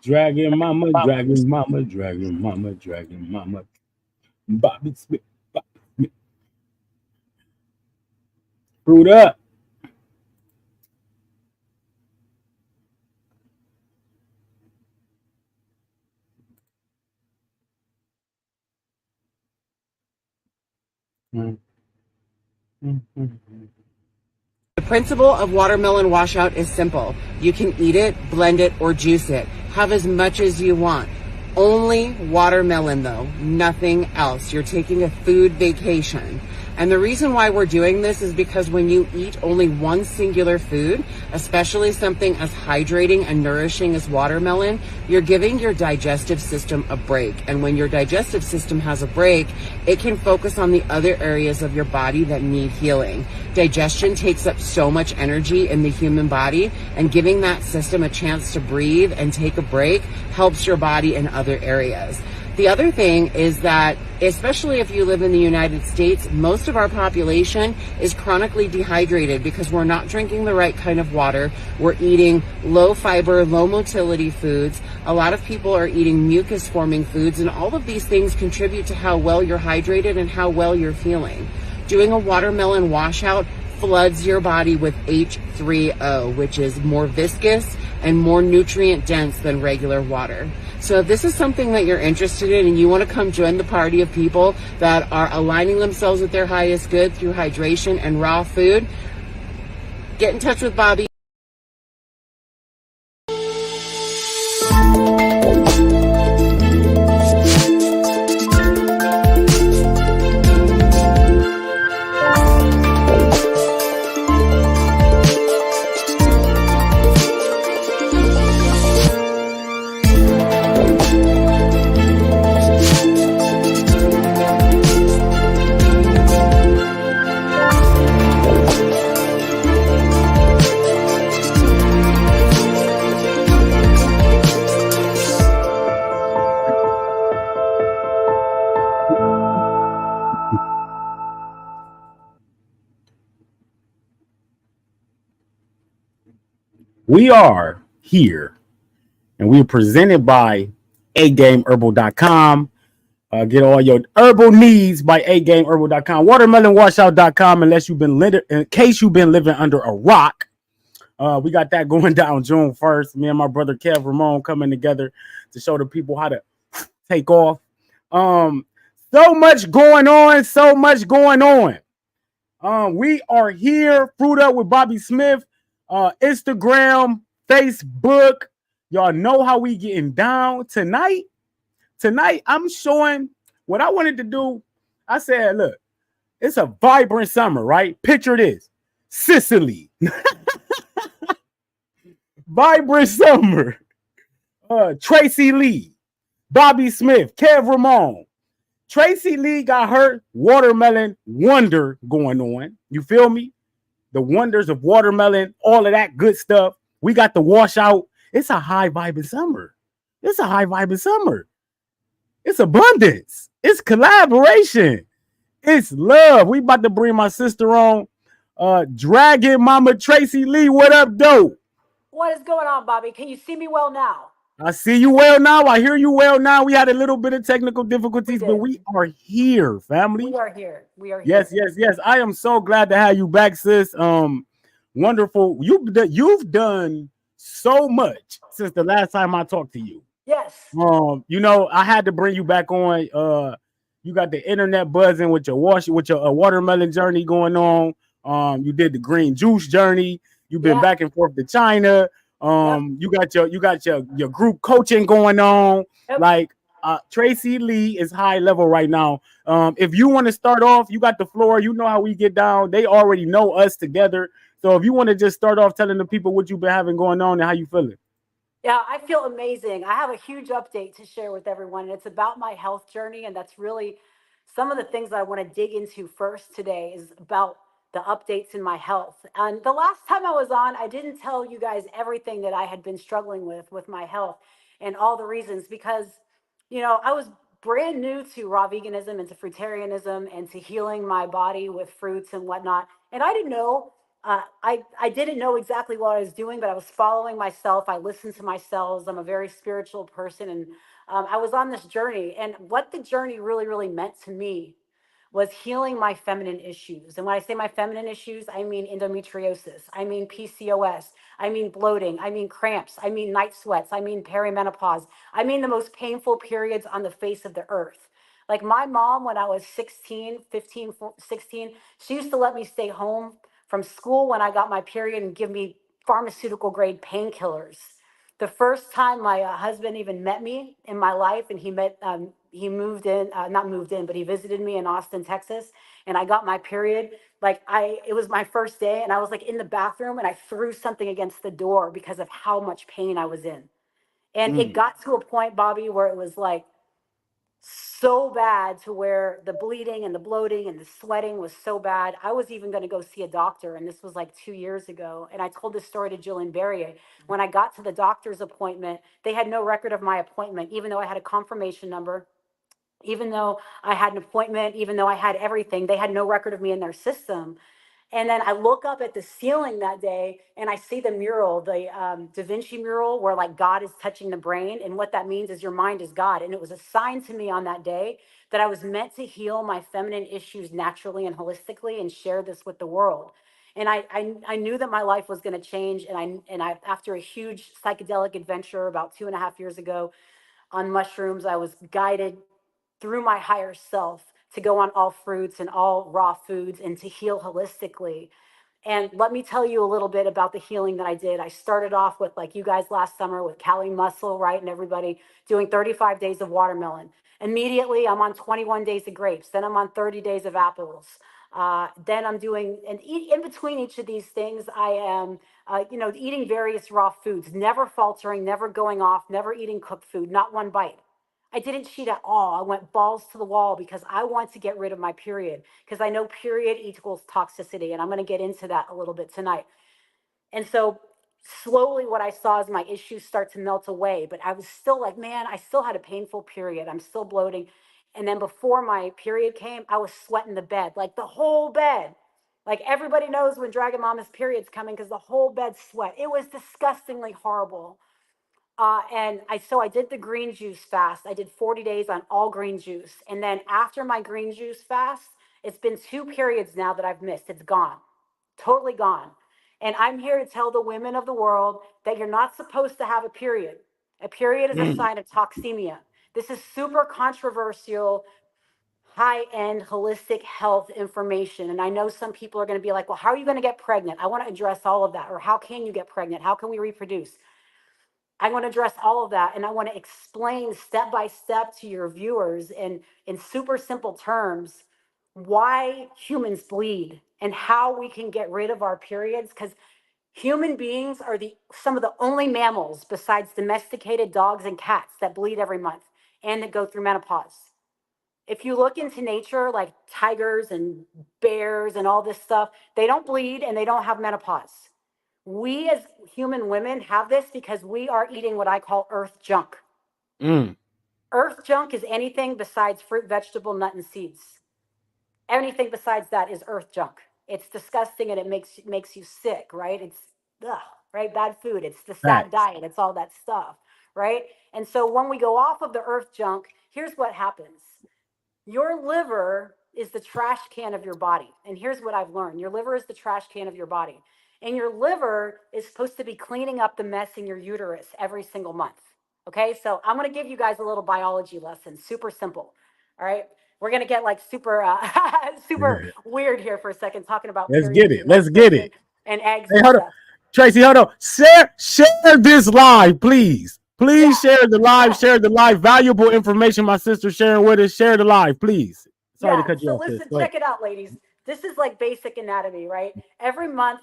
Dragon mama, dragon mama, dragon mama, dragon mama. Bobby Smith, Bobby Smith. Screwed up. Mm, mm, mm, mm. The principle of watermelon washout is simple. You can eat it, blend it, or juice it. Have as much as you want. Only watermelon though, nothing else. You're taking a food vacation. And the reason why we're doing this is because when you eat only one singular food, especially something as hydrating and nourishing as watermelon, you're giving your digestive system a break. And when your digestive system has a break, it can focus on the other areas of your body that need healing. Digestion takes up so much energy in the human body, and giving that system a chance to breathe and take a break helps your body in other areas. The other thing is that, especially if you live in the United States, most of our population is chronically dehydrated because we're not drinking the right kind of water. We're eating low fiber, low motility foods. A lot of people are eating mucus forming foods, and all of these things contribute to how well you're hydrated and how well you're feeling. Doing a watermelon washout floods your body with H3O, which is more viscous and more nutrient dense than regular water. So if this is something that you're interested in and you want to come join the party of people that are aligning themselves with their highest good through hydration and raw food, get in touch with Bobby. We are here and we are presented by agameherbal.com. Get all your herbal needs by agameherbal.com. Watermelonwashout.com, in case you've been living under a rock. We got that going down June 1st. Me and my brother Kev Ramon coming together to show the people how to take off. So much going on, so much going on. We are here, Fruit Up with Bobby Smith, Instagram, Facebook. Y'all know how we getting down tonight. Tonight, I'm showing what I wanted to do. I said, look, it's a vibrant summer, right? Picture this. Sicily. Vibrant summer. Tracy Lee, Bobby Smith, Kev Ramon. Tracy Lee got her watermelon wonder going on. You feel me? The wonders of watermelon, all of that good stuff. We got the washout. It's a high vibing summer. It's a high vibing summer. It's abundance. It's collaboration. It's love. We about to bring my sister on. Dragon Mama Tracy Lee. What up, dope? What is going on, Bobby? Can you see me well now? I see you well now. I hear you well now. We had a little bit of technical difficulties, but we are here, family. We are here. We are here. Yes. I am so glad to have you back, sis. Wonderful. You've done so much since the last time I talked to you. Yes. I had to bring you back on. You got the internet buzzing with your watermelon journey going on. You did the green juice journey. You've been back and forth to China. You got your group coaching going on. Yep. Like Tracy Lee is high level right now. If you want to start off, you got the floor. You know how we get down. They already know us together. So if you want to just start off telling the people what you've been having going on and how you feeling. Yeah, I feel amazing. I have a huge update to share with everyone. And it's about my health journey. And that's really some of the things that I want to dig into first today is about the updates in my health. And the last time I was on, I didn't tell you guys everything that I had been struggling with my health and all the reasons because, I was brand new to raw veganism and to fruitarianism and to healing my body with fruits and whatnot. And I didn't know, I didn't know exactly what I was doing, but I was following myself. I listened to my cells. I'm a very spiritual person. And I was on this journey. And what the journey really, really meant to me was healing my feminine issues. And when I say my feminine issues, I mean endometriosis, I mean PCOS, I mean bloating, I mean cramps, I mean night sweats, I mean perimenopause, I mean the most painful periods on the face of the earth. Like my mom, when I was 16, 15, 16, she used to let me stay home from school when I got my period and give me pharmaceutical grade painkillers. The first time my husband even met me in my life, and he moved in, not moved in, but he visited me in Austin, Texas, and I got my period. It was my first day, and I was like in the bathroom, and I threw something against the door because of how much pain I was in. And it Mm. got to a point, Bobby, where it was like so bad to where the bleeding and the bloating and the sweating was so bad. I was even going to go see a doctor, and this was like 2 years ago. And I told this story to Jillian Barrier. When I got to the doctor's appointment, they had no record of my appointment, even though I had a confirmation number, even though I had an appointment, even though I had everything. They had no record of me in their system. And then I look up at the ceiling that day and I see the mural, the Da Vinci mural, where like God is touching the brain. And what that means is your mind is God. And it was a sign to me on that day that I was meant to heal my feminine issues naturally and holistically and share this with the world. And I knew that my life was going to change. And I, after a huge psychedelic adventure about 2.5 years ago on mushrooms, I was guided through my higher self to go on all fruits and all raw foods and to heal holistically. And let me tell you a little bit about the healing that I did. I started off with, like you guys last summer, with Cali Muscle, right? And everybody doing 35 days of watermelon. Immediately, I'm on 21 days of grapes. Then I'm on 30 days of apples. Then I'm doing, and in between each of these things, I am, eating various raw foods, never faltering, never going off, never eating cooked food, not one bite. I didn't cheat at all. I went balls to the wall because I want to get rid of my period, because I know period equals toxicity. And I'm going to get into that a little bit tonight. And so slowly what I saw is my issues start to melt away. But I was still like, man, I still had a painful period. I'm still bloating. And then before my period came, I was sweating the bed, like the whole bed. Like everybody knows when Dragon Mama's period's coming because the whole bed sweat. It was disgustingly horrible. And I did the green juice fast. I did 40 days on all green juice. And then after my green juice fast, it's been 2 periods now that I've missed. It's gone, totally gone. And I'm here to tell the women of the world that you're not supposed to have a period. A period is a Mm. sign of toxemia. This is super controversial, high end holistic health information. And I know some people are going to be like, well, how are you going to get pregnant? I want to address all of that. Or how can you get pregnant? How can we reproduce? I want to address all of that, and I want to explain step by step to your viewers in super simple terms why humans bleed and how we can get rid of our periods, because human beings are the some of the only mammals besides domesticated dogs and cats that bleed every month and that go through menopause. If you look into nature, like tigers and bears and all this stuff, they don't bleed and they don't have menopause. We as human women have this because we are eating what I call earth junk. Mm. Earth junk is anything besides fruit, vegetable, nut, and seeds. Anything besides that is earth junk. It's disgusting and it makes you sick, right? It's ugh, right? Bad food. It's the sad Facts. diet. It's all that stuff, right? And so when we go off of the earth junk, here's what happens. Your liver is the trash can of your body. And here's what I've learned. Your liver is the trash can of your body. And your liver is supposed to be cleaning up the mess in your uterus every single month. Okay, so I'm going to give you guys a little biology lesson, super simple. All right, we're going to get like super, super weird here for a second, talking about Let's get periods it. and Let's get it. menstruation and eggs Hey, and hold on. stuff. Tracy, hold on. Share this live, please. Please Yeah. share the live. Share the live. Valuable information my sister sharing with us. Share the live, please. Sorry to Yeah. cut you So off, sis. listen, Go ahead. check it out, ladies. This is like basic anatomy, right? Every month,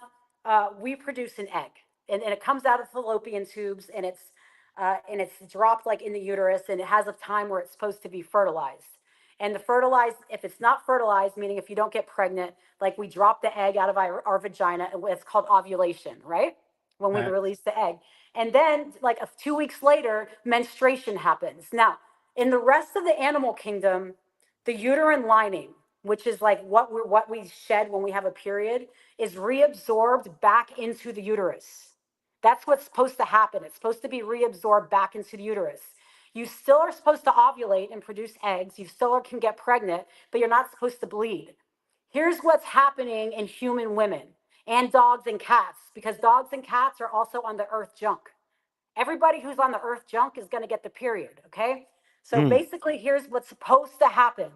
we produce an egg, and it comes out of fallopian tubes, and it's dropped like in the uterus, and it has a time where it's supposed to be fertilized. And the fertilized, if it's not fertilized, meaning if you don't get pregnant, like we drop the egg out of our vagina, and it's called ovulation, right? When we Facts. release the egg. And then, like 2 weeks later, menstruation happens. Now, in the rest of the animal kingdom, the uterine lining, which is like what we shed when we have a period, is reabsorbed back into the uterus. That's what's supposed to happen. It's supposed to be reabsorbed back into the uterus. You still are supposed to ovulate and produce eggs. You still can get pregnant, but you're not supposed to bleed. Here's what's happening in human women and dogs and cats, because dogs and cats are also on the earth junk. Everybody who's on the earth junk is going to get the period, okay? So Mm. basically, here's what's supposed to happen.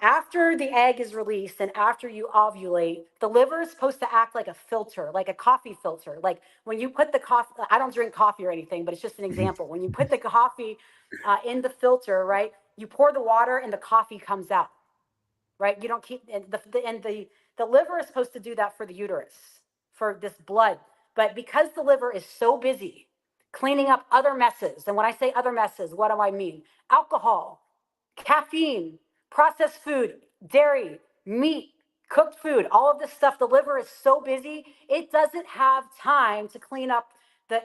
After the egg is released and after you ovulate, the liver is supposed to act like a filter, like a coffee filter. Like when you put the coffee, I don't drink coffee or anything, but it's just an example. When you put the coffee in the filter, right, you pour the water and the coffee comes out, right? You don't keep, the liver is supposed to do that for the uterus, for this blood. But because the liver is so busy cleaning up other messes, and when I say other messes, what do I mean? Alcohol, caffeine, processed food, dairy, meat, cooked food, all of this stuff, the liver is so busy, it doesn't have time to clean up the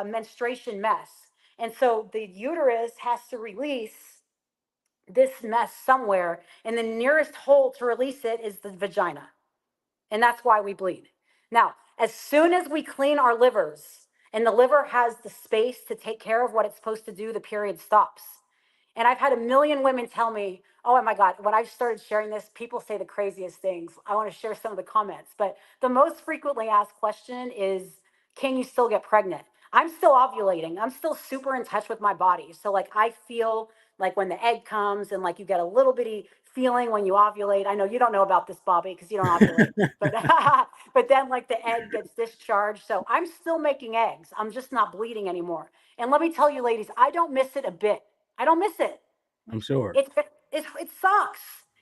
menstruation mess. And so the uterus has to release this mess somewhere, and the nearest hole to release it is the vagina. And that's why we bleed. Now, as soon as we clean our livers and the liver has the space to take care of what it's supposed to do, the period stops. And I've had a million women tell me, oh my God, when I've started sharing this, people say the craziest things. I want to share some of the comments. But the most frequently asked question is, can you still get pregnant? I'm still ovulating. I'm still super in touch with my body. So like I feel like when the egg comes and like you get a little bitty feeling when you ovulate. I know you don't know about this, Bobby, because you don't ovulate. But but then like the egg gets discharged. So I'm still making eggs. I'm just not bleeding anymore. And let me tell you, ladies, I don't miss it a bit. I don't miss it. I'm sure. It sucks.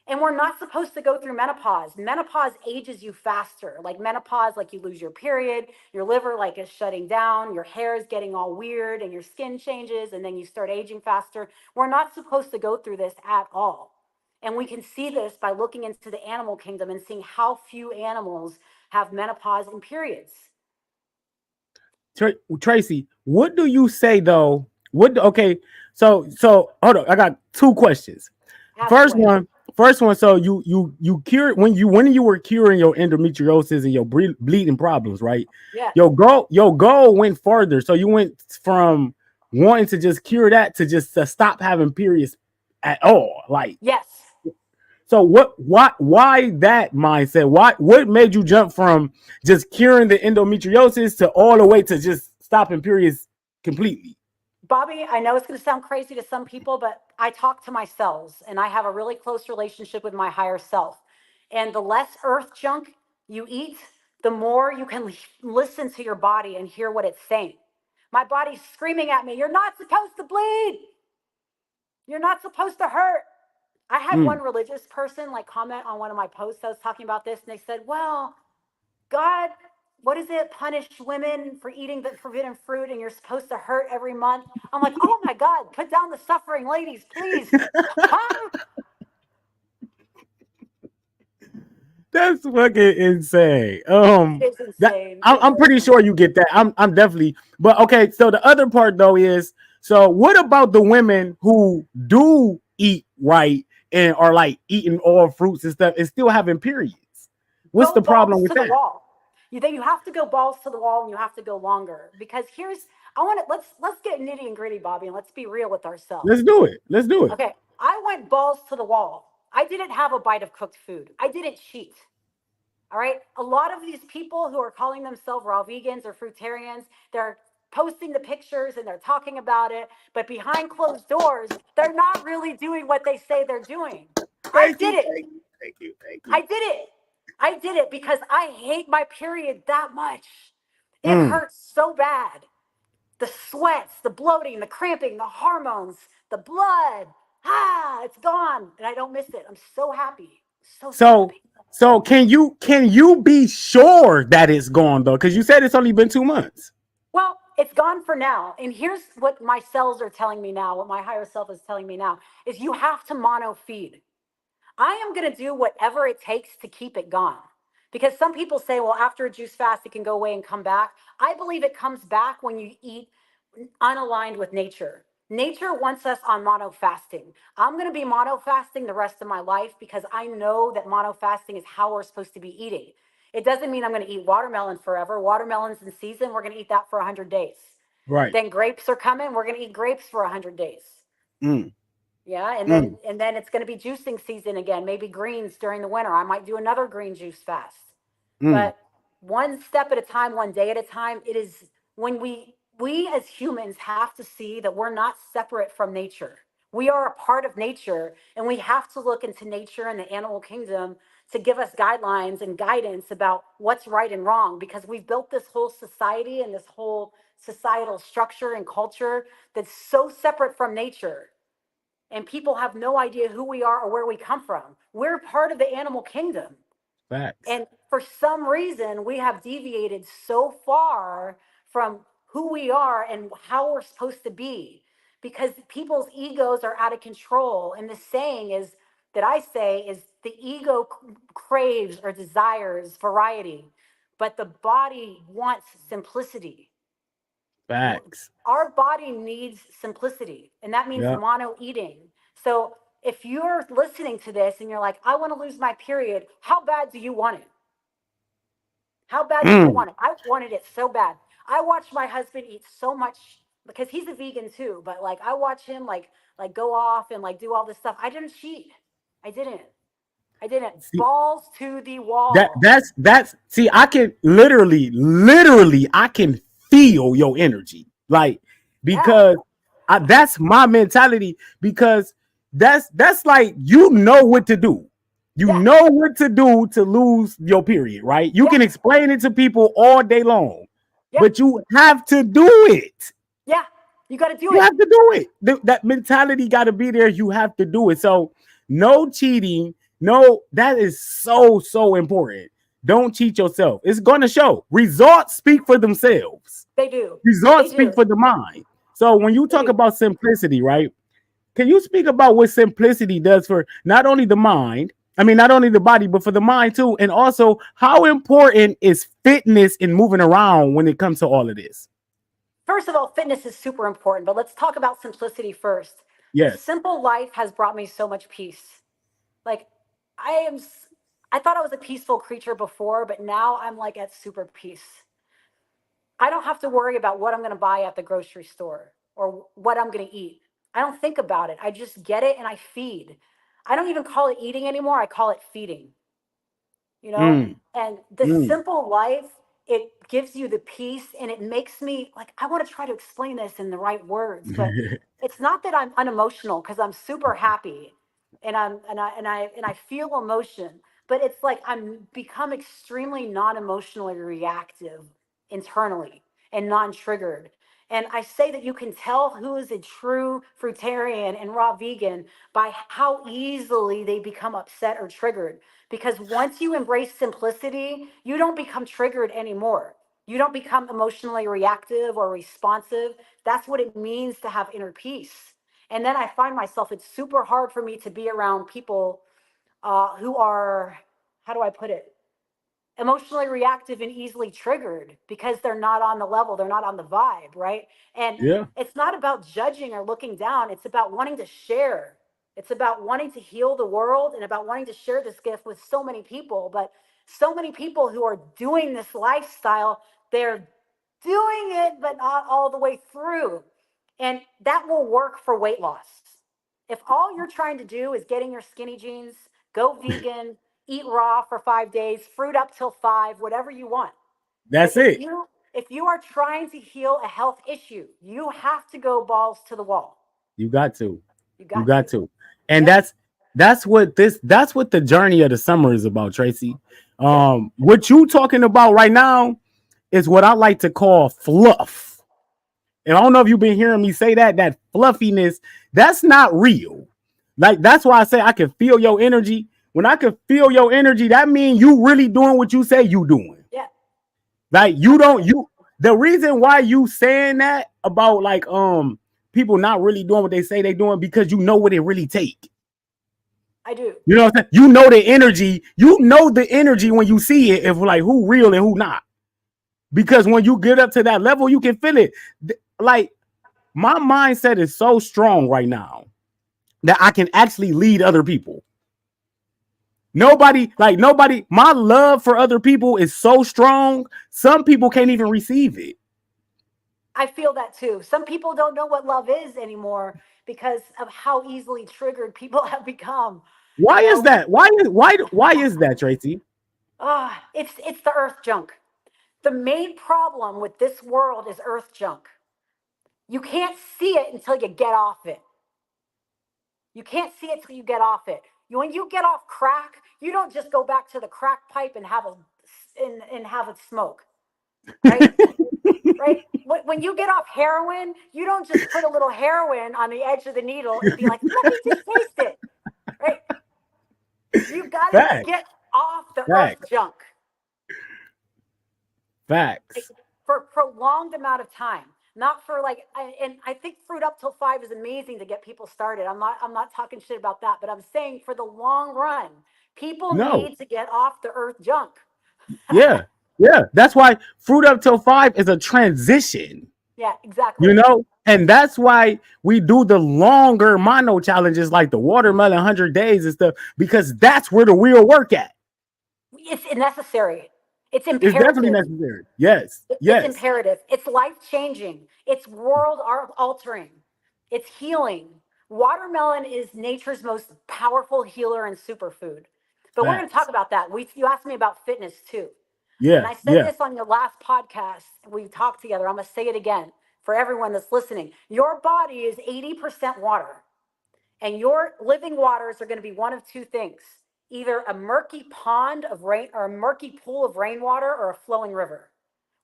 And we're not supposed to go through menopause. Menopause ages you faster. Like menopause, like you lose your period, your liver like is shutting down, your hair is getting all weird, and your skin changes, and then you start aging faster. We're not supposed to go through this at all. And we can see this by looking into the animal kingdom and seeing how few animals have menopause and periods. Tracy, what do you say though? Okay, so hold on. I got two questions. Ask First away. one, first one. So you cured when you were curing your endometriosis and your bleeding problems, right? Yeah. Your goal went further. So you went from wanting to just cure that to just to stop having periods at all. Like, Yes. so why that mindset? What made you jump from just curing the endometriosis to all the way to just stopping periods completely? Bobby, I know it's going to sound crazy to some people, but I talk to my cells and I have a really close relationship with my higher self. And the less earth junk you eat, the more you can listen to your body and hear what it's saying. My body's screaming at me, you're not supposed to bleed. You're not supposed to hurt. I had Mm. one religious person like comment on one of my posts. I was talking about this, and they said, well, God, what is it? Punish women for eating the forbidden fruit and you're supposed to hurt every month. I'm like, oh my God, put down the suffering, ladies, please. Huh? That's fucking insane. It is That insane. I'm, It I'm is. pretty sure you get that. I'm definitely. But okay, so the other part though is, so what about the women who do eat right and are like eating all fruits and stuff and still having periods? What's Go the balls problem with to the that? wall. You have to go balls to the wall and you have to go longer because I want to let's get nitty and gritty, Bobby, and let's be real with ourselves. Let's do it. Let's do it. Okay, I went balls to the wall. I didn't have a bite of cooked food. I didn't cheat. All right. A lot of these people who are calling themselves raw vegans or fruitarians, they're posting the pictures and they're talking about it, but behind closed doors, they're not really doing what they say they're doing. I Thank did you. it. Thank you. Thank you. Thank I you. did it. I did it because I hate my period that much. It Mm. hurts so bad. The sweats, the bloating, the cramping, the hormones, the blood. It's gone. And I don't miss it. I'm so happy. So So happy. so can you be sure that it's gone though? Because you said it's only been 2 months. Well, it's gone for now. And here's what my cells are telling me now, what my higher self is telling me now, is you have to mono feed. I am going to do whatever it takes to keep it gone. Because some people say, well, after a juice fast, it can go away and come back. I believe it comes back when you eat unaligned with nature. Nature wants us on mono fasting. I'm going to be mono fasting the rest of my life because I know that mono fasting is how we're supposed to be eating. It doesn't mean I'm going to eat watermelon forever. Watermelon's in season. We're going to eat that for 100 days. Right. Then grapes are coming. We're going to eat grapes for 100 days. Mm. Yeah, Mm. and then it's going to be juicing season again. Maybe greens during the winter. I might do another green juice fast. Mm. But one step at a time, one day at a time, it is when we as humans have to see that we're not separate from nature. We are a part of nature, and we have to look into nature and the animal kingdom to give us guidelines and guidance about what's right and wrong, because we've built this whole society and this whole societal structure and culture that's so separate from nature, and people have no idea who we are or where we come from. We're part of the animal kingdom. Facts. And for some reason, we have deviated so far from who we are and how we're supposed to be, because people's egos are out of control. And the saying is that I say is the ego craves or desires variety, but the body wants simplicity. Facts. Our body needs simplicity, and that means Yeah. mono eating. So if you're listening to this and you're like, I want to lose my period, how bad do you want it? How bad do you Mm. want it? I wanted it so bad. I watched my husband eat so much because he's a vegan too, but like I watch him like go off and like do all this stuff. I didn't cheat. I didn't. I didn't. See, Balls to the that wall. that's see, I can literally I can feel your energy. Like, Yeah. because that's my mentality, because that's like, you know what to do. You Yeah. know what to do to lose your period, right? You Yeah. can explain it to people all day long, Yeah. but you have to do it. Yeah. You got to do You it. have to do it. That mentality got to be there. You have to do it. So no cheating. No, that is so important. Don't cheat yourself. It's going to show. Results speak for themselves. They do. They Results speak do. for the mind. So when you They talk do. about simplicity, right? Can you speak about what simplicity does for not only the mind? I mean, not only the body, but for the mind too. And also, how important is fitness and moving around when it comes to all of this? First of all, fitness is super important, but let's talk about simplicity first. The Yes. simple life has brought me so much peace. Like, I am, I thought I was a peaceful creature before, but now I'm like at super peace. I don't have to worry about what I'm going to buy at the grocery store or what I'm going to eat. I don't think about it. I just get it and I feed. I don't even call it eating anymore. I call it feeding, you know? Mm, And the mm. simple life, it gives you the peace, and it makes me like, I want to try to explain this in the right words, but it's not that I'm unemotional because I'm super happy and I feel emotion, but it's like I'm become extremely non-emotionally reactive internally and non-triggered. And I say that you can tell who is a true fruitarian and raw vegan by how easily they become upset or triggered. Because once you embrace simplicity, you don't become triggered anymore. You don't become emotionally reactive or responsive. That's what it means to have inner peace. And then I find myself, it's super hard for me to be around people who are, how do I put it? Emotionally reactive and easily triggered because they're not on the level, they're not on the vibe, right? And Yeah. it's not about judging or looking down, it's about wanting to share. It's about wanting to heal the world and about wanting to share this gift with so many people. But so many people who are doing this lifestyle, they're doing it, but not all the way through. And that will work for weight loss. If all you're trying to do is get in your skinny jeans, go vegan, eat raw for 5 days, fruit up till five, whatever you want. But That's it. if you are trying to heal a health issue, you have to go balls to the wall. You got to. You You got got to. to. And Yep. that's what the journey of the summer is about, Tracy. Yep. What you talking about right now is what I like to call fluff. And I don't know if you've been hearing me say that fluffiness, that's not real. Like, that's why I say I can feel your energy. When I can feel your energy, that means you really doing what you say you doing. Yeah. Like, you That's don't it. you the reason why you saying that about like people not really doing what they say they doing, because you know what it really take. I do. You know what I'm saying? You know the energy. You know the energy when you see it, if like who real and who not. Because when you get up to that level, you can feel it. Like, my mindset is so strong right now that I can actually lead other people. Nobody, my love for other people is so strong, some people can't even receive it. I feel that too. Some people don't know what love is anymore because of how easily triggered people have become. You Why is know, that? Why is that, Tracy? it's the earth junk. The main problem with this world is earth junk. You can't see it until you get off it. You can't see it till you get off it. When you get off crack, you don't just go back to the crack pipe and have it smoke, right? Right? When you get off heroin, you don't just put a little heroin on the edge of the needle and be like, "Let me just taste it," right? You got to Facts, get off the earth facts, junk, like, facts. for a prolonged amount of time. Not for like, and I think Fruit Up Till 5 is amazing to get people started. I'm not talking shit about that, but I'm saying for the long run, people No, need to get off the earth junk. yeah, yeah. That's why Fruit Up Till 5 is a transition, Yeah, exactly. and that's why we do the longer mono challenges like the watermelon 100 days and stuff, because that's where the real work at. It's necessary. It's It's definitely imperative. necessary. Yes, It's yes, imperative. It's life changing. It's world altering. It's healing. Watermelon is nature's most powerful healer and superfood. But we're going to talk facts. about that. You asked me about fitness too. And Yeah, I said yeah. this on your last podcast. We talked together. I'm going to say it again for everyone that's listening. Your body is 80% water, and your living waters are going to be one of two things: either a murky pond of rain or a murky pool of rainwater or a flowing river.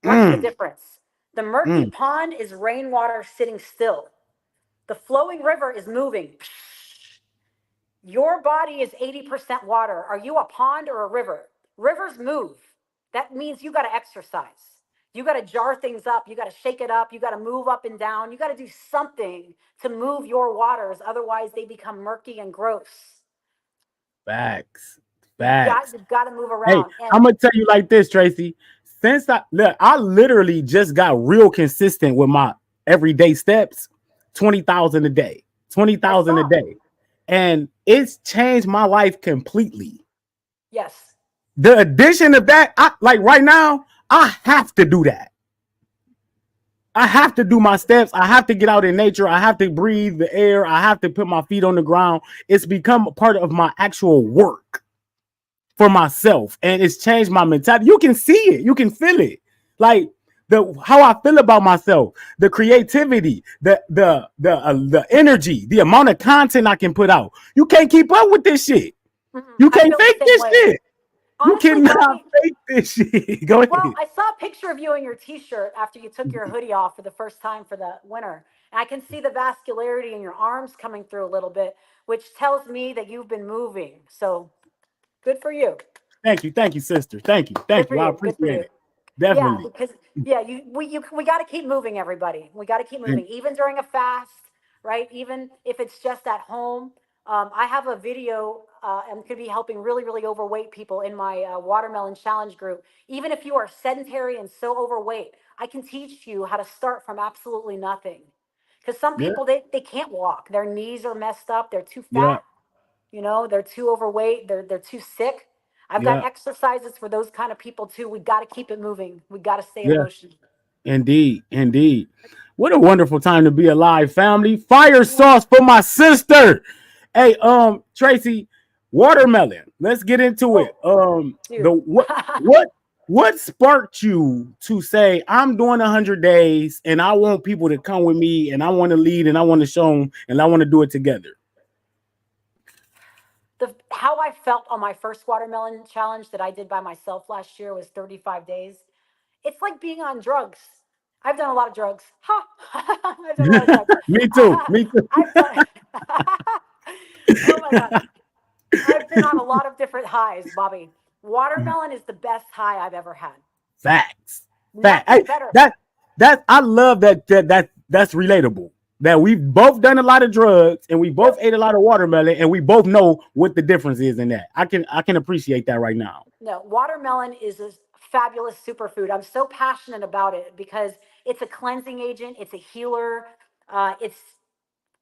What's the Mm, difference? The murky mm. pond is rainwater sitting still. The flowing river is moving. Your body is 80% water. Are you a pond or a river? Rivers move. That means you got to exercise. You got to jar things up. You got to shake it up. You got to move up and down. You got to do something to move your waters. Otherwise, they become murky and gross. Facts, You've got, facts. you've got to move Hey, around. And I'm gonna tell you like this, Tracy. Since I literally just got real consistent with my everyday steps, 20,000 a day, twenty I thousand a saw, day, and it's changed my life completely. yes, The addition of that, I like right now, I have to do that. I have to do my steps. I have to get out in nature. I have to breathe the air. I have to put my feet on the ground. It's become a part of my actual work for myself, and it's changed my mentality. You can see it, you can feel it, like the how I feel about myself, the creativity, the energy, the amount of content I can put out. You can't keep up with this shit. You I can't feel the fake same this way. shit. You Honestly, cannot Bobby, fake this shit. Go well, ahead. I saw a picture of you in your t-shirt after you took your hoodie off for the first time for the winter. And I can see the vascularity in your arms coming through a little bit, which tells me that you've been moving. So good for you. Thank you, sister. Good Thank for you. I you. Good for appreciate you. it. Yeah, Definitely. because yeah, we got to keep moving, everybody. We got to keep And moving, even during a fast, right? Even if it's just at home. I have a video. I'm going to be helping really overweight people in my watermelon challenge group. Even if you are sedentary and so overweight, I can teach you how to start from absolutely nothing. Because some yeah, people they can't walk. Their knees are messed up. They're too yeah, fat. They're too overweight. They're too sick. I've got yeah, exercises for those kind of people too. We got to keep it moving. We got to stay in yeah. motion. Indeed, indeed. What a wonderful time to be alive, family. Fire Mm, sauce for my sister. Hey, Tracy, watermelon. Let's get into it. oh, The dude. what sparked you to say I'm doing 100 days and I want people to come with me and I want to lead and I want to show them and I want to do it together. The how I felt on my first watermelon challenge that I did by myself last year was 35 days. It's like being on drugs. I've done a lot of drugs. Ha! I've done a lot of drugs. Me too. Me too. I've done. Oh my god! I've been on a lot of different highs, Bobby. Watermelon is the best high I've ever had. Facts. Fact. Nothing better. That I love that's relatable. That we've both done a lot of drugs and we both Yep. ate a lot of watermelon and we both know what the difference is in that. I can appreciate that right now. No, watermelon is a fabulous superfood. I'm so passionate about it because it's a cleansing agent, it's a healer. It's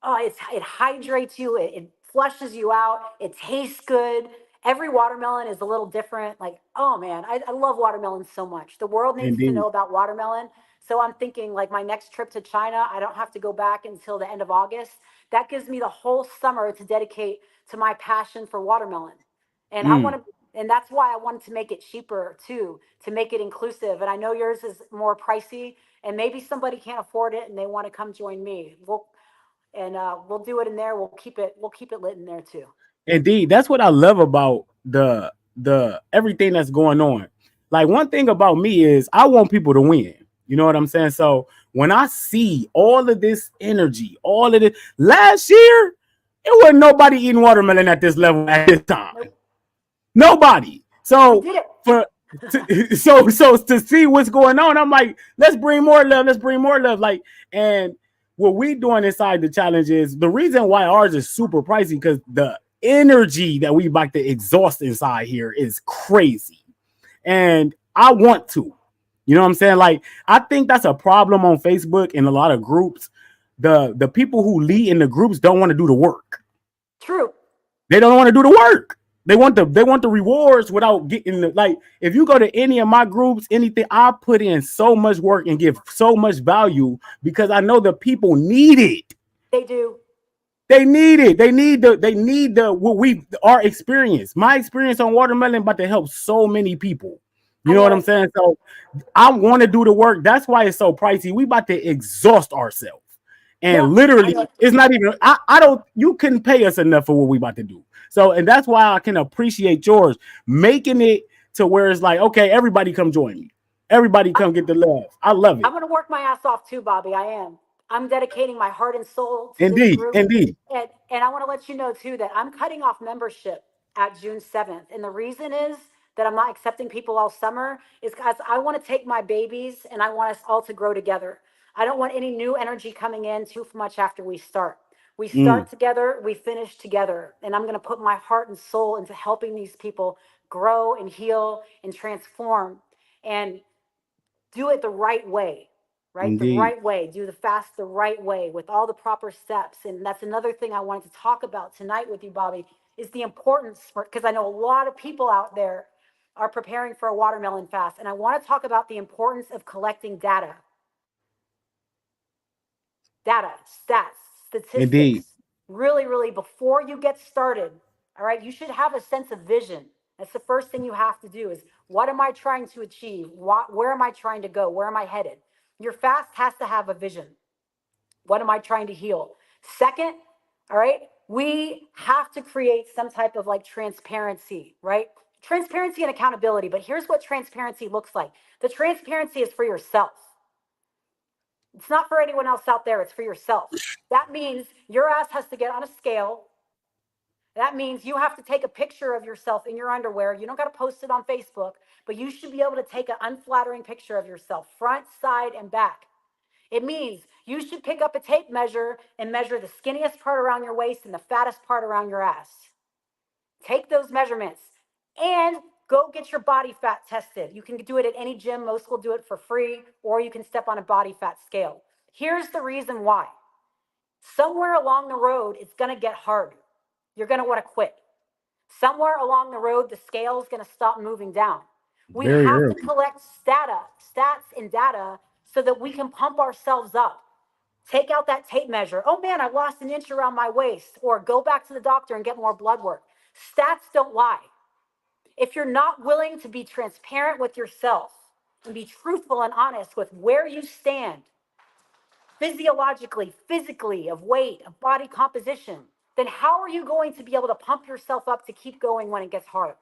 it hydrates you, it flushes you out, it tastes good. Every watermelon is a little different. Like, oh man, I love watermelon so much. The world needs to Indeed. know about watermelon. So I'm thinking like my next trip to China, I don't have to go back until the end of August. That gives me the whole summer to dedicate to my passion for watermelon. And I want Mm. to, and that's why I wanted to make it cheaper too, to make it inclusive. And I know yours is more pricey, and maybe somebody can't afford it and they want to come join me. We'll do it in there. We'll keep it lit in there too. Indeed, that's what I love about the everything that's going on. Like one thing about me is I want people to win. You know what I'm saying? So when I see all of this energy, all of it, last year it wasn't nobody eating watermelon at this level at this time. Nope, Nobody. we So did it. for so to see what's going on, I'm like, let's bring more love. Let's bring more love. Like, and what we doing inside the challenge is the reason why ours is super pricey because the energy that we about to exhaust inside here is crazy. And I want to. You know what I'm saying? Like, I think that's a problem on Facebook and a lot of groups. The people who lead in the groups don't want to do the work. True. They don't want to do the work. They want the rewards without getting the like. If you go to any of my groups, anything, I put in so much work and give so much value because I know the people need it. They do. They need it. They need the what we our experience. My experience on watermelon about to help so many people. You I know know what I'm it. saying? So I want to do the work. That's why it's so pricey. We about to exhaust ourselves. Yeah, And I know literally, it. it's not even I don't you couldn't pay us enough for what we about to do. So, and that's why I can appreciate yours making it to where it's like, okay, everybody come join me. Everybody come get the love. I love I'm it. going to work my ass off too, Bobby. I am. I'm dedicating my heart and soul to this Indeed. group. Indeed. And I want to let you know too that I'm cutting off membership at June 7th. And the reason is that I'm not accepting people all summer is because I want to take my babies and I want us all to grow together. I don't want any new energy coming in too much after we start. We Mm, start together, we finish together. And I'm going to put my heart and soul into helping these people grow and heal and transform. And do it the right way, right? The indeed. right way. Do the fast the right way with all the proper steps. And that's another thing I wanted to talk about tonight with you, Bobby, is the importance for, because I know a lot of people out there are preparing for a watermelon fast. And I want to talk about the importance of collecting data, stats, Indeed. statistics, really, really before you get started. All right. You should have a sense of vision. That's the first thing you have to do is what am I trying to achieve? Where am I trying to go? Where am I headed? Your fast has to have a vision. What am I trying to heal? Second, all right, we have to create some type of like transparency, right? Transparency and accountability. But here's what transparency looks like the transparency is for yourself. It's not for anyone else out there, it's for yourself. That means your ass has to get on a scale. That means you have to take a picture of yourself in your underwear. You don't got to post it on Facebook, but you should be able to take an unflattering picture of yourself, front, side, and back. It means you should pick up a tape measure and measure the skinniest part around your waist and the fattest part around your ass. Take those measurements and go get your body fat tested. You can do it at any gym. Most will do it for free, or you can step on a body fat scale. Here's the reason why. Somewhere along the road, it's going to get hard. You're going to want to quit. Somewhere along the road, the scale is going to stop moving down. We Very have to early. collect stats and data so that we can pump ourselves up. Take out that tape measure. Oh man, I lost an inch around my waist. Or go back to the doctor and get more blood work. Stats don't lie. If you're not willing to be transparent with yourself and be truthful and honest with where you stand physiologically, physically, of weight, of body composition, then how are you going to be able to pump yourself up to keep going when it gets hard?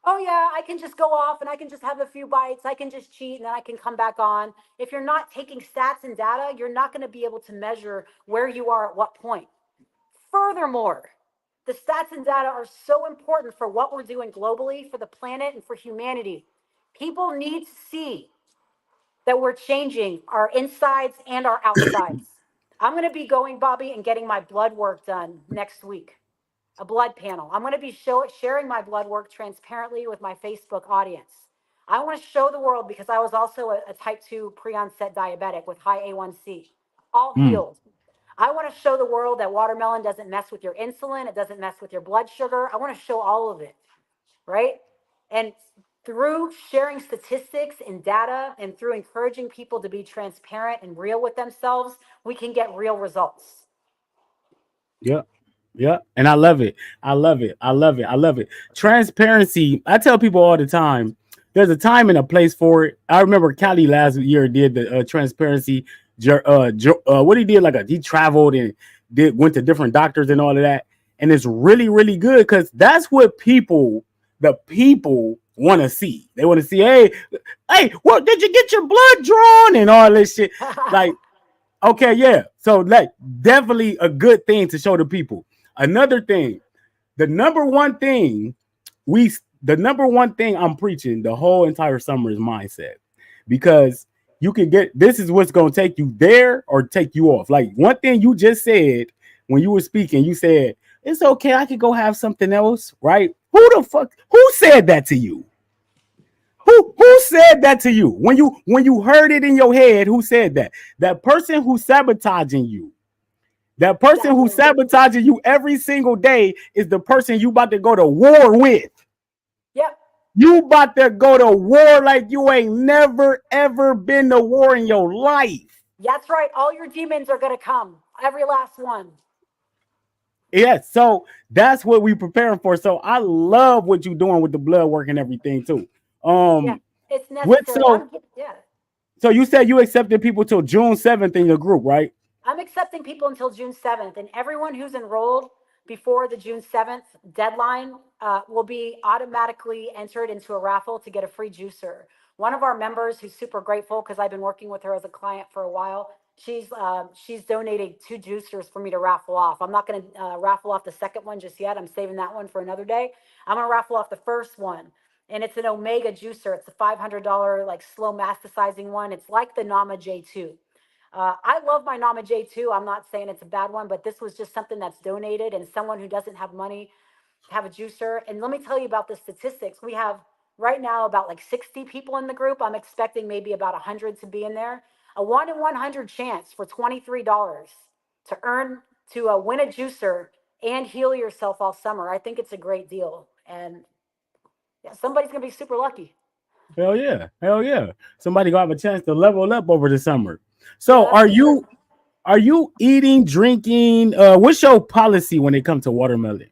Oh, yeah, I can just go off and I can just have a few bites. I can just cheat and then I can come back on. If you're not taking stats and data, you're not going to be able to measure where you are at what point. Furthermore, the stats and data are so important for what we're doing globally, for the planet, and for humanity. People need to see that we're changing our insides and our outsides. I'm going to be going, Bobby, and getting my blood work done next week, a blood panel. I'm going to be sharing my blood work transparently with my Facebook audience. I want to show the world because I was also a type 2 pre onset diabetic with high A1C, all Mm, healed. I want to show the world that watermelon doesn't mess with your insulin, it doesn't mess with your blood sugar. I want to show all of it, right? And through sharing statistics and data and through encouraging people to be transparent and real with themselves, we can get real results. Yeah. Yeah. And I love it. I love it. I love it. I love it. Transparency. I tell people all the time, there's a time and a place for it. I remember Cali last year did the transparency. What he did, he traveled and went to different doctors and all of that. And it's really, really good because that's what the people want to see. They want to see, hey, what did you get your blood drawn and all this shit? Like, okay, yeah. So like definitely a good thing to show the people. Another thing, the number one thing we the number one thing I'm preaching the whole entire summer is mindset. Because you can get this is what's gonna take you there or take you off. Like one thing you just said when you were speaking, you said, it's okay, I could go have something else, right? Who said that to you? Who said that to you? When you heard it in your head, who said that? That person who's sabotaging you. That person who's Exactly. sabotaging you every single day is the person you about to go to war with. Yep. You about to go to war like you ain't never ever been to war in your life. That's right. All your demons are going to come. Every last one. Yeah, so that's what we preparing for. So I love what you're doing with the blood work and everything too. Yeah. Um, It's what necessary. so Yeah. so you said you accepted people till June 7th in your group, right? I'm accepting people until June 7th, and everyone who's enrolled before the June 7th deadline will be automatically entered into a raffle to get a free juicer. One of our members, who's super grateful because I've been working with her as a client for a while, she's donating 2 juicers for me to raffle off. I'm not going to raffle off the second one just yet. I'm saving that one for another day. I'm going to raffle off the first one, and it's an Omega juicer. It's a $500 like slow masticizing one. It's like the Nama J2. I love my Nama J2. I'm not saying it's a bad one, but this was just something that's donated and someone who doesn't have money have a juicer. And let me tell you about the statistics. We have right now about like 60 people in the group. I'm expecting maybe about 100 to be in there. A 1 in 100 chance for $23 to earn to win a juicer and heal yourself all summer. I think it's a great deal. And yeah, somebody's going to be super lucky. Hell yeah. Hell yeah. Somebody gonna have a chance to level up over the summer. Yeah, So that's for sure. are you eating, drinking? What's your policy when it comes to watermelon?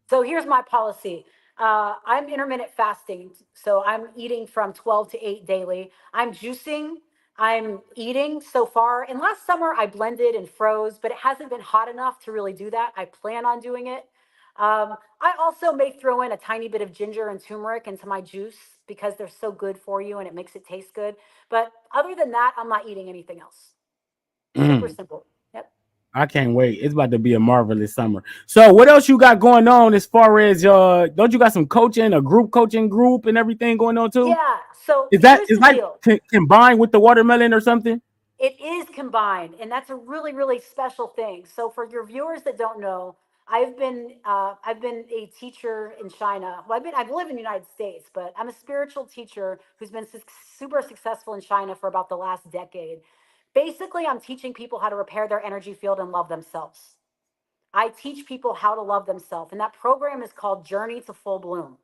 So here's my policy. I'm intermittent fasting. So I'm eating from 12 to 8 daily. I'm juicing. I'm eating so far. And last summer I blended and froze, but it hasn't been hot enough to really do that. I plan on doing it. I also may throw in a tiny bit of ginger and turmeric into my juice because they're so good for you and it makes it taste good. But other than that, I'm not eating anything else. Super Mm, simple. Yep. I can't wait. It's about to be a marvelous summer. So what else you got going on as far as don't you got some coaching, a group coaching group and everything going on too? Yeah. So Is that here's is the that deal. combined with the watermelon or something? It is combined, and that's a really, really special thing. So, for your viewers that don't know, I've been a teacher in China. Well, I've lived in the United States, but I'm a spiritual teacher who's been super successful in China for about the last decade. Basically, I'm teaching people how to repair their energy field and love themselves. I teach people how to love themselves, and that program is called Journey to Full Bloom.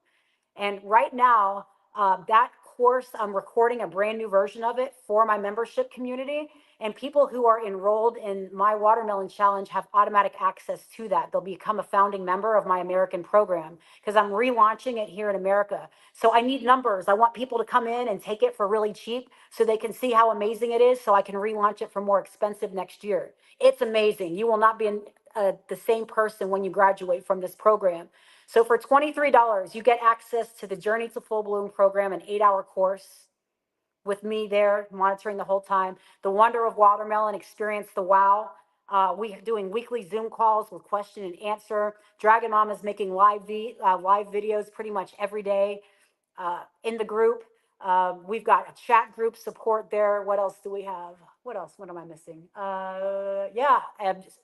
And right now, that course, I'm recording a brand new version of it for my membership community. And people who are enrolled in my Watermelon Challenge have automatic access to that. They'll become a founding member of my American program because I'm relaunching it here in America. So I need numbers. I want people to come in and take it for really cheap so they can see how amazing it is so I can relaunch it for more expensive next year. It's amazing. You will not be the same person when you graduate from this program. So for $23, you get access to the Journey to Full Bloom program, an 8-hour course with me there monitoring the whole time. The Wonder of Watermelon, experience the wow. We are doing weekly Zoom calls with question and answer. Dragon Mom is making live videos pretty much every day in the group. We've got a chat group support there. What else do we have? What else? What am I missing? Yeah,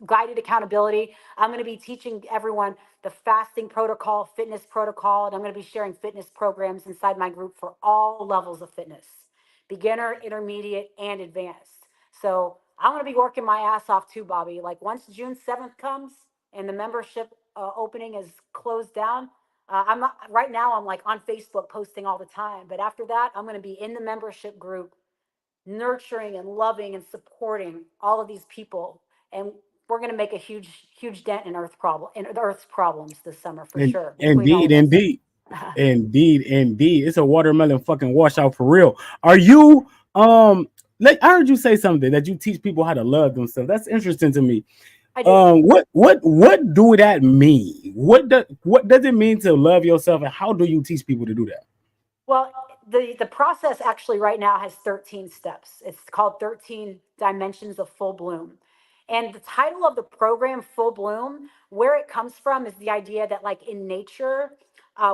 guided accountability. I'm going to be teaching everyone the fasting protocol, fitness protocol, and I'm going to be sharing fitness programs inside my group for all levels of fitness, beginner, intermediate, and advanced. So I'm going to be working my ass off too, Bobby. Like once June 7th comes and the membership opening is closed down, I'm not, right now I'm like on Facebook posting all the time. But after that, I'm going to be in the membership group, nurturing and loving and supporting all of these people. And we're going to make a huge dent in Earth's problems this summer for And sure between all indeed, of us. indeed, indeed. It's a watermelon fucking washout for real. Are you like I heard you say something that you teach people how to love themselves. That's interesting to me. I do. What do that mean? What does it mean to love yourself, and how do you teach people to do that? Well, the process actually right now has 13 steps. It's called 13 Dimensions of Full Bloom. And the title of the program, Full Bloom, where it comes from is the idea that, like in nature,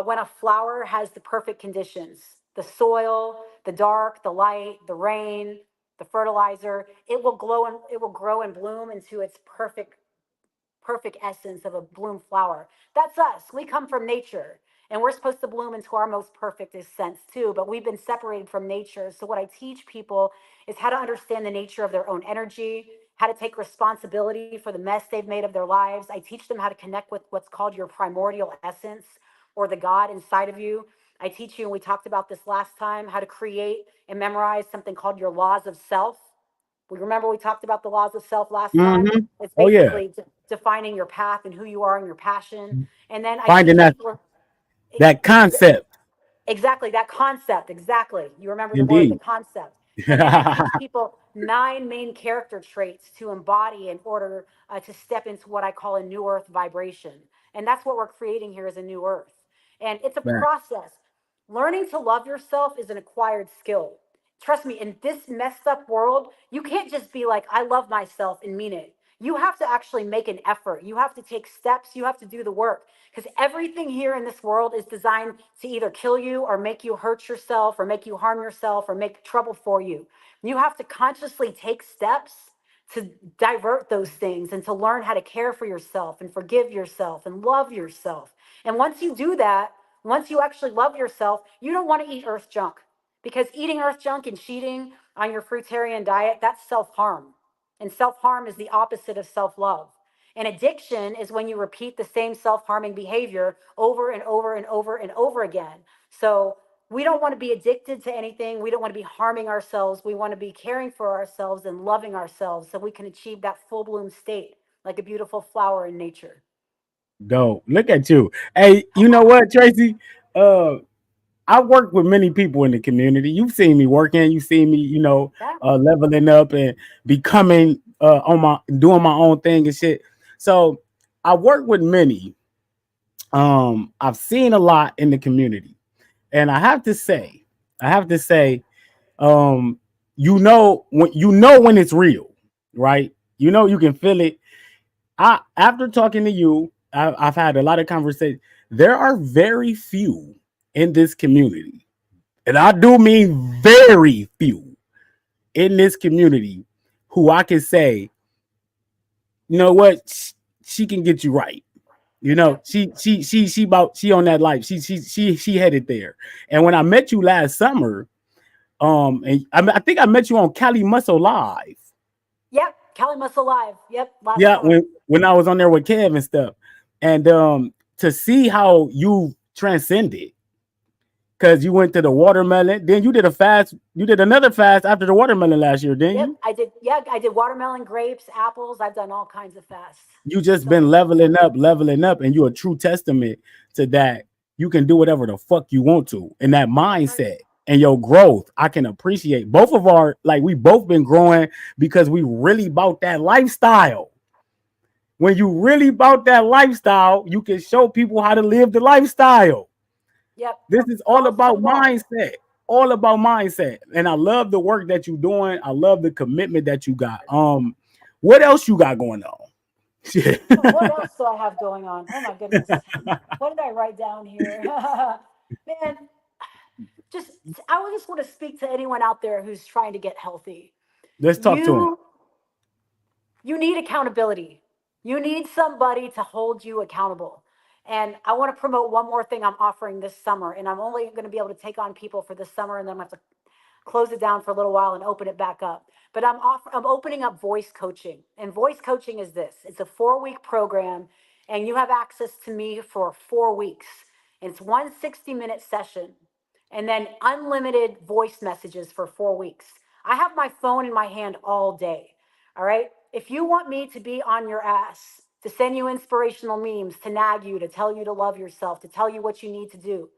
when a flower has the perfect conditions, the soil, the dark, the light, the rain, the fertilizer, it will grow and bloom into its perfect essence of a bloom flower. That's us. We come from nature and we're supposed to bloom into our most perfectest sense too, but we've been separated from nature. So what I teach people is how to understand the nature of their own energy, how to take responsibility for the mess they've made of their lives. I teach them how to connect with what's called your primordial essence or the God inside of you. I teach you, and we talked about this last time, how to create and memorize something called your laws of self. We remember we talked about the laws of self last time. Mm-hmm. It's Oh yeah, basically defining your path and who you are and your passion. And then I finding teach that people that concept. exactly that concept. Exactly. You remember the word, the Indeed. concept. And then I teach people 9 main character traits to embody in order to step into what I call a new earth vibration. And that's what we're creating here is a new earth. And it's a Right. process. Learning to love yourself is an acquired skill. Trust me, in this messed up world, you can't just be like, I love myself and mean it. You have to actually make an effort. You have to take steps. You have to do the work because everything here in this world is designed to either kill you or make you hurt yourself or make you harm yourself or make trouble for you. You have to consciously take steps to divert those things and to learn how to care for yourself and forgive yourself and love yourself. And once you do that, once you actually love yourself, you don't want to eat earth junk because eating earth junk and cheating on your fruitarian diet, that's self harm. And self harm is the opposite of self love. And addiction is when you repeat the same self harming behavior over and over and over and over again. So we don't want to be addicted to anything. We don't want to be harming ourselves. We want to be caring for ourselves and loving ourselves so we can achieve that full bloom state like a beautiful flower in nature. Go. Look at you. Hey, you know what, Tracy? Uh I work with many people in the community. You've seen me working. You've seen me, Yeah. leveling up and becoming on my doing my own thing and shit. So I work with many. I've seen a lot in the community, and I have to say, um, when it's real, right? You can feel it. I After talking to you, I've had a lot of conversations. There are very few in this community, and I do mean very few in this community who I can say, you know what, she can get you right. Yep. She on that life. She headed there. And when I met you last summer, and I think I met you on Cali Muscle Live. Yep. Cali Muscle Live. Yep. Last Yeah, summer. when I was on there with Kev and stuff, and to see how you transcended because you went to the watermelon, then you did a fast, you did another fast after the watermelon last year, didn't Yep. you? I did. Yeah. I did watermelon, grapes, apples. I've done all kinds of fasts. You just So been leveling up, and you're a true testament to that. You can do whatever the fuck you want to, and that that's right. mindset and your growth, I can appreciate. Both of our like we both been growing because we really bought that lifestyle. When you really bought that lifestyle, you can show people how to live the lifestyle. Yep. This is all Balls to about the wall. mindset. All about mindset. And I love the work that you're doing. I love the commitment that you got. What else you got going on? Shit. What else do I have going on? Oh my goodness. What did I write down here? Man, just I would just want to speak to anyone out there who's trying to get healthy. Let's talk to him. You you need accountability. You need somebody to hold you accountable. And I want to promote one more thing I'm offering this summer, and I'm only going to be able to take on people for this summer, and then I'm going to have to close it down for a little while and open it back up. But I'm opening up voice coaching. And voice coaching is this. It's a 4-week program and you have access to me for 4 weeks. And it's one 60-minute session and then unlimited voice messages for 4 weeks. I have my phone in my hand all day. All right. If you want me to be on your ass, to send you inspirational memes, to nag you, to tell you to love yourself, to tell you what you need to do,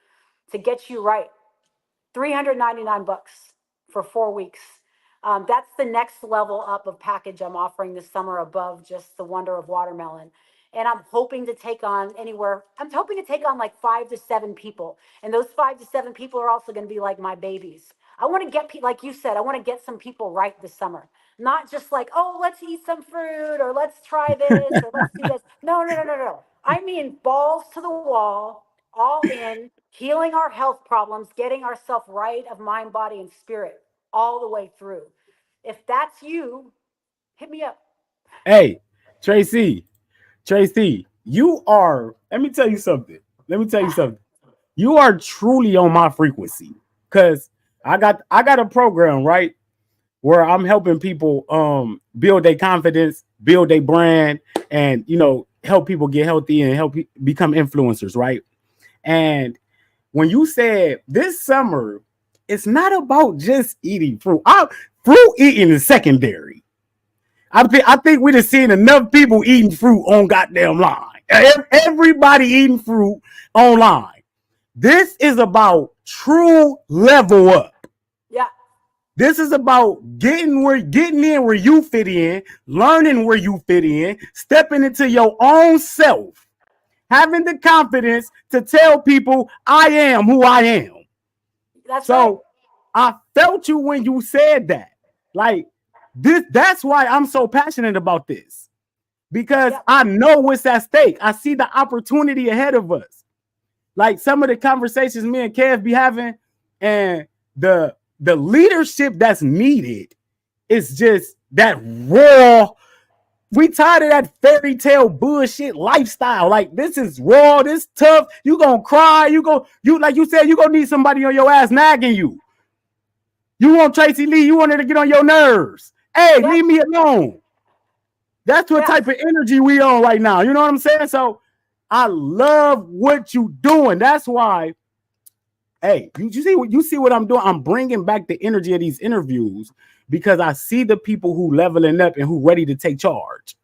to get you right, 399 bucks for 4 weeks. That's the next level up of package I'm offering this summer above just the wonder of watermelon. And I'm hoping to take on like 5 to 7 people. And those 5 to 7 people are also going to be like my babies. I want to get people, like you said, I want to get some people right this summer. Not just like, oh, let's eat some fruit or let's try this or let's do this. No, no, no, no, no. I mean, balls to the wall, all in, healing our health problems, getting ourselves right of mind, body, and spirit all the way through. If that's you, hit me up. Hey, Tracy, Tracy, you are. Let me tell you something. Let me tell you something. You are truly on my frequency because I got a program right where I'm helping people build their confidence, build their brand, and help people get healthy and help become influencers, right? And when you said this summer, it's not about just eating fruit. Fruit eating is secondary. I think we just seen enough people eating fruit on goddamn line. Everybody eating fruit online. This is about true level up. Yeah, This is about getting in where you fit in, learning where you fit in, stepping into your own self, having the confidence to tell people I am who I am. that's right. So I felt you when you said that. Like that's why I'm so passionate about this. Because Yep. I know what's at stake. I see the opportunity ahead of us. Like some of the conversations me and Kev be having, and the leadership that's needed is just that raw. We tired of that fairy tale bullshit lifestyle. Like this is raw, this tough. You gonna cry. You like you said, you gonna need somebody on your ass nagging you. You want Tracy Lee, you want her to get on your nerves. Hey, Yep. leave me alone. That's what Yeah. type of energy we on right now. You know what I'm saying? So I love what you doing. That's why, hey, you see what I'm doing? I'm bringing back the energy of these interviews because I see the people who leveling up and who ready to take charge.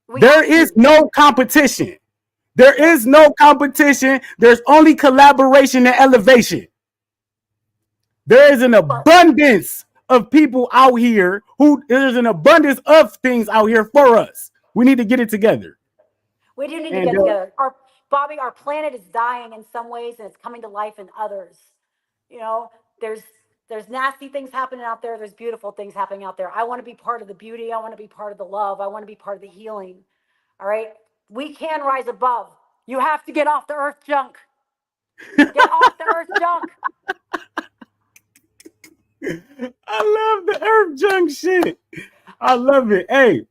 We There have is to. no competition. There Nope. is no competition. There's only collaboration and elevation. There is an Well, abundance of people out here who there's an abundance of things out here for us. We need to get it together. we do need to And get together. Bobby, our planet is dying in some ways and it's coming to life in others. You know, there's there's nasty things happening out there. There's beautiful things happening out there. I want to be part of the beauty. I want to be part of the love. I want to be part of the healing. All right. We can rise above. You have to get off the earth junk. Get off the earth junk. I love the Earth Junk shit. I love it. Hey,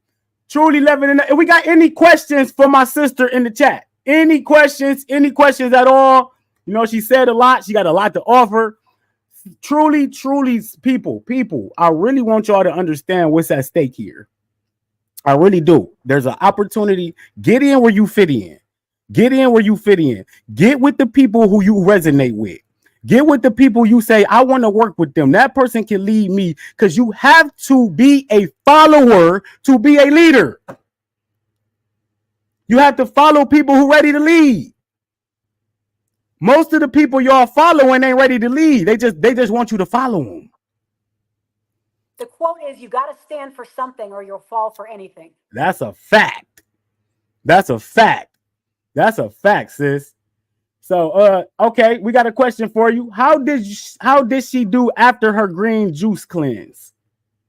truly loving it. And we got any questions for my sister in the chat? Any questions? Any questions at all? She said a lot. She got a lot to offer. Truly, truly, people, I really want y'all to understand what's at stake here. I really do. There's an opportunity. Get in where you fit in. Get in where you fit in. Get with the people who you resonate with. Get with the people you say, I want to work with them. That person can lead me because you have to be a follower to be a leader. You have to follow people who are ready to lead. Most of the people y'all following ain't ready to lead. They just want you to follow them. The quote is you got to stand for something or you'll fall for anything. That's a fact. That's a fact. That's a fact, sis. So, okay, we got a question for you. How did she do after her green juice cleanse?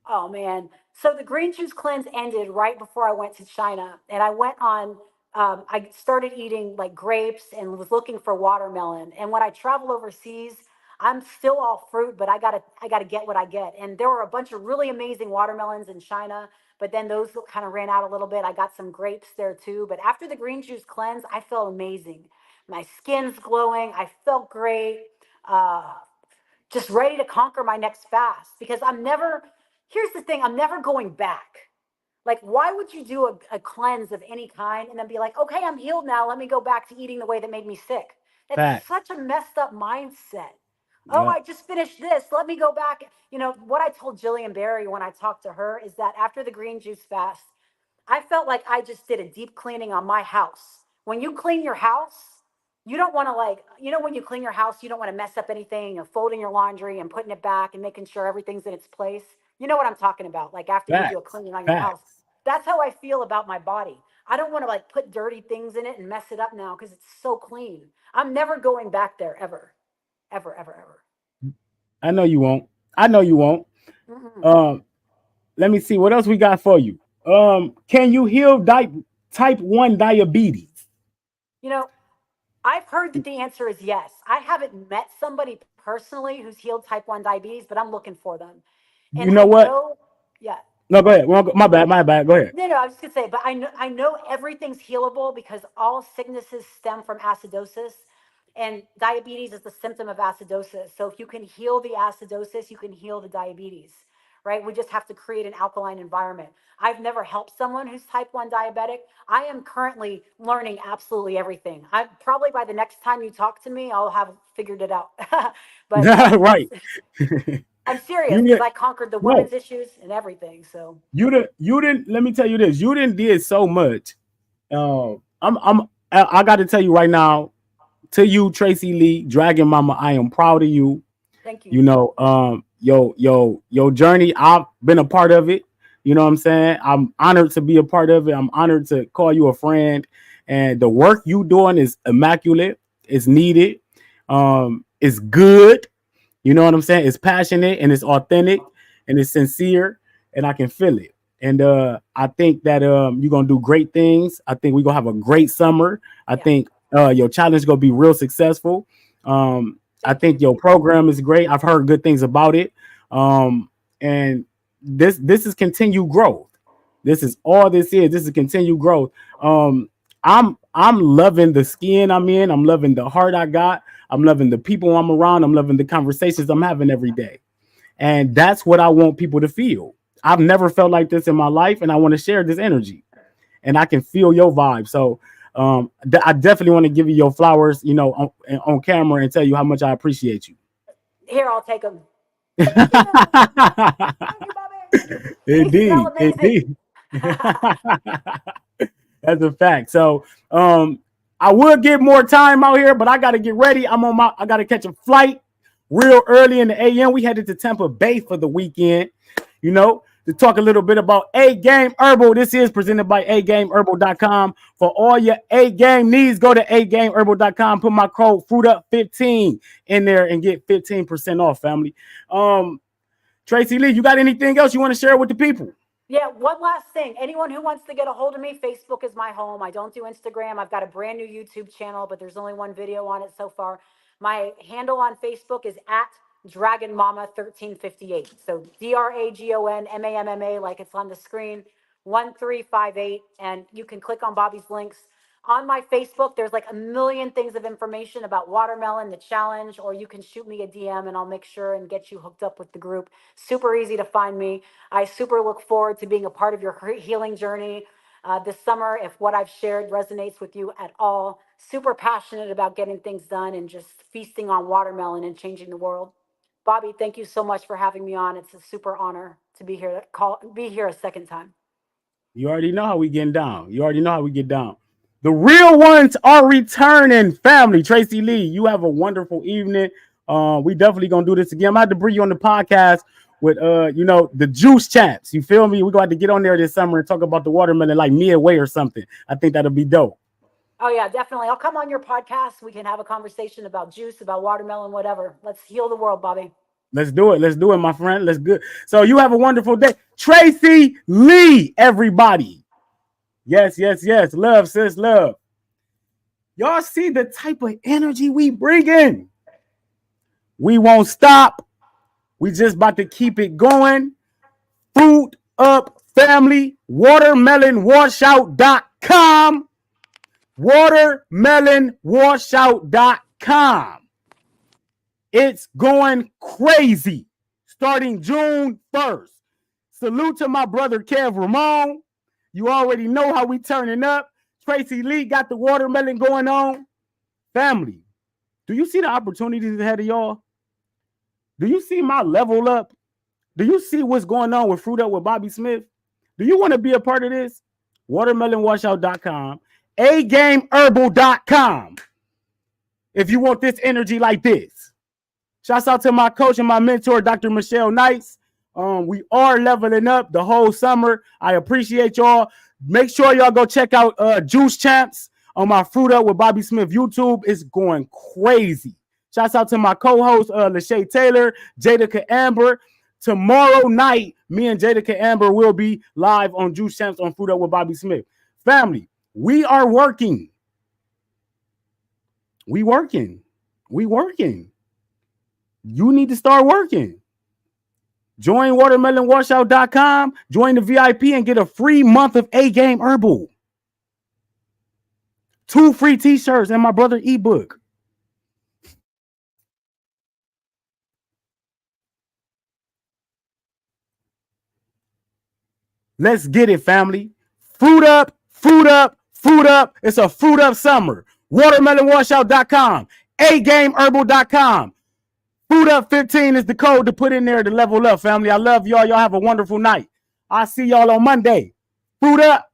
Oh man. So the green juice cleanse ended right before I went to China. And I went on, I started eating like grapes and was looking for watermelon. And when I travel overseas, I'm still all fruit, but I gotta get what I get. And there were a bunch of really amazing watermelons in China, but then those kind of ran out a little bit. I got some grapes there too. But after the green juice cleanse, I felt amazing. My skin's glowing. I felt great. Uh, just ready to conquer my next fast because here's the thing, I'm never going back. Like, why would you do a cleanse of any kind and then be like, okay, I'm healed now. Let me go back to eating the way that made me sick? That's Facts. such a messed up mindset. Oh, Yeah. I just finished this. Let me go back. You know, what I told Jillian Berry when I talked to her is that after the green juice fast, I felt like I just did a deep cleaning on my house. When you clean your house, you don't want to when you clean your house, you don't want to mess up anything and folding your laundry and putting it back and making sure everything's in its place. You know what I'm talking about? Like after you do a Facts. cleaning on your house. Facts. That's how I feel about my body. I don't want to like put dirty things in it and mess it up now because it's so clean. I'm never going back there ever, ever, ever, ever. I know you won't. I know you won't. Mm-mm. Um, Let me see what else we got for you. Can you heal type 1 diabetes? You know, I've heard that the answer is yes. I haven't met somebody personally who's healed type 1 diabetes, but I'm looking for them. And You know I what? know, yeah. No, go ahead. Well, my bad. My bad. Go ahead. No, I was just gonna say, but I know everything's healable because all sicknesses stem from acidosis, and diabetes is the symptom of acidosis. So if you can heal the acidosis, you can heal the diabetes, right? We just have to create an alkaline environment. I've never helped someone who's type 1 diabetic. I am currently learning absolutely everything. I probably by the next time you talk to me, I'll have figured it out. But Right. I'm serious You because did I conquered the no. women's issues and everything. So You didn't. Let me tell you this. You didn't did so much. I got to tell you right now. To you, Tracy Lee, Dragon Mama, I am proud of you. thank you. You know, your journey. I've been a part of it. You know what I'm saying? I'm honored to be a part of it. I'm honored to call you a friend. And the work you doing is immaculate. It's needed. It's good. You know what I'm saying? It's passionate and it's authentic and it's sincere, and I can feel it. And I think that you're gonna do great things. I think we're gonna have a great summer. I Yeah, think your challenge is gonna be real successful. I thank think you. your program is great. I've heard good things about it. And this is continued growth. This is all this is. This is continued growth. Um, I'm loving the skin I'm in. I'm loving the heart I got. I'm loving the people I'm around. I'm loving the conversations I'm having every day. And that's what I want people to feel. I've never felt like this in my life, and I want to share this energy. And I can feel your vibe. So I definitely want to give you your flowers, on camera and tell you how much I appreciate you. Here, I'll take them. Thank you. Thank you, Bobby. You smell Indeed, amazing. indeed. That's a fact. So I would get more time out here, but I gotta get ready. I gotta catch a flight real early in the AM. We headed to Tampa Bay for the weekend, to talk a little bit about A Game Herbal. This is presented by agameherbal.com. For all your A Game needs, go to agameherbal.com. Put my code FRUITUP15 in there and get 15% off, family. Tracy Lee, you got anything else you want to share with the people? Yeah, one last thing. Anyone who wants to get a hold of me, Facebook is my home. I don't do Instagram. I've got a brand new YouTube channel, but there's only one video on it so far. My handle on Facebook is at Dragon Mama 1358. So DRAGONMAMMA, like it's on the screen, 1358. And you can click on Bobby's links. On my Facebook, there's like a million things of information about watermelon, the challenge, or you can shoot me a DM and I'll make sure and get you hooked up with the group. Super easy to find me. I super look forward to being a part of your healing journey this summer. If what I've shared resonates with you at all, super passionate about getting things done and just feasting on watermelon and changing the world. Bobby, thank you so much for having me on. It's a super honor to be here a second time. You already know how we getting down. You already know how we get down. The real ones are returning, family. Tracy Lee, you have a wonderful evening. We definitely gonna do this again. I'm gonna have to bring you on the podcast with the juice champs. You feel me? We're gonna have to get on there this summer and talk about the watermelon like midway or something. I think that'll be dope. Oh yeah, definitely. I'll come on your podcast. We can have a conversation about juice, about watermelon, whatever. Let's heal the world, Bobby. Let's do it. Let's do it, my friend. Let's go. So you have a wonderful day. Tracy Lee, everybody. Yes, yes, yes. Love, sis, love. Y'all see the type of energy we bring in. We won't stop. We just about to keep it going. Fruit up family. Watermelonwashout.com. Watermelonwashout.com. It's going crazy starting June 1st. Salute to my brother Kev Ramon. You already know how we turning up. Tracy Lee got the watermelon going on. Family, do you see the opportunities ahead of y'all? Do you see my level up? Do you see what's going on with Fruit Up with Bobby Smith? Do you want to be a part of this? WatermelonWashout.com, AGameHerbal.com. If you want this energy like this. Shouts out to my coach and my mentor, Dr. Michelle Nice. We are leveling up the whole summer. I appreciate y'all. Make sure y'all go check out Juice Champs on my Fruit Up with Bobby Smith YouTube. It's going crazy. Shouts out to my co-host, Lachey Taylor, Jada Amber. Tomorrow night, me and Jada Amber will be live on Juice Champs on Fruit Up with Bobby Smith. Family, we are working. We working. You need to start working. Join watermelonwashout.com, join the VIP, and get a free month of A Game Herbal. 2 free t-shirts and my brother ebook. Let's get it, family. Fruit up. It's a fruit up summer. Watermelonwashout.com, AGameHerbal.com. Fruit Up 15 is the code to put in there to level up, family. I love y'all. Y'all have a wonderful night. I'll see y'all on Monday. Fruit up.